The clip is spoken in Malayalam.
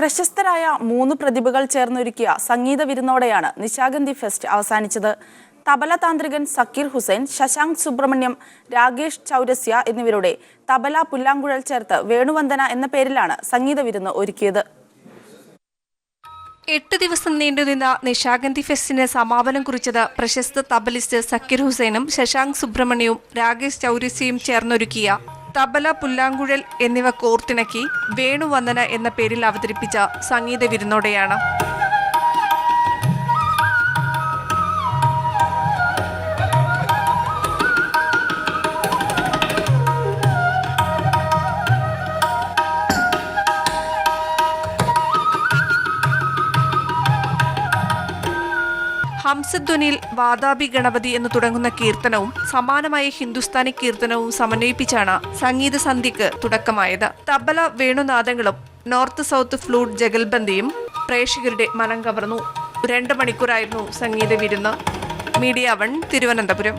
പ്രശസ്തരായ 3 പ്രതിഭകൾ ചേർന്നൊരുക്കിയ സംഗീത വിരുന്നോടെയാണ് നിശാഗന്ധി ഫെസ്റ്റ് അവസാനിച്ചത്. തബല താന്ത്രികൻ സക്കീർ ഹുസൈൻ, ശശാങ്ക് സുബ്രഹ്മണ്യം, രാകേഷ് ചൗരസ്യ എന്നിവരുടെ തബല പുല്ലാങ്കുഴൽ ചേർത്ത് വേണുവന്ദന എന്ന പേരിലാണ് സംഗീത വിരുന്ന് ഒരുക്കിയത്. 8 ദിവസം നീണ്ടുനിന്ന നിശാഗന്ധി ഫെസ്റ്റിന് സമാപനം കുറിച്ചത് പ്രശസ്ത തബലിസ്റ്റ് സക്കീർ ഹുസൈനും ശശാങ്ക് സുബ്രഹ്മണ്യവും രാകേഷ് ചൗരസ്യയും ചേർന്നൊരുക്കിയ തബല പുല്ലാങ്കുഴൽ എന്നിവ കോർത്തിണക്കി വേണുവന്ദന എന്ന പേരിൽ അവതരിപ്പിച്ച സംഗീത വിരുന്നോടെയാണ്. ഹംസധ്വനിയിൽ വാതാപി ഗണപതി എന്ന് തുടങ്ങുന്ന കീർത്തനവും സമാനമായ ഹിന്ദുസ്ഥാനി കീർത്തനവും സമന്വയിപ്പിച്ചാണ് സംഗീത സന്ധ്യയ്ക്ക് തുടക്കമായത്. തബല വേണുനാദങ്ങളും നോർത്ത് സൗത്ത് ഫ്ലൂട്ട് ജഗൽബന്ദിയും പ്രേക്ഷകരുടെ മനം കവർന്നു. 2 മണിക്കൂറായിരുന്നു സംഗീത വിരുന്ന്. മീഡിയ 1 തിരുവനന്തപുരം.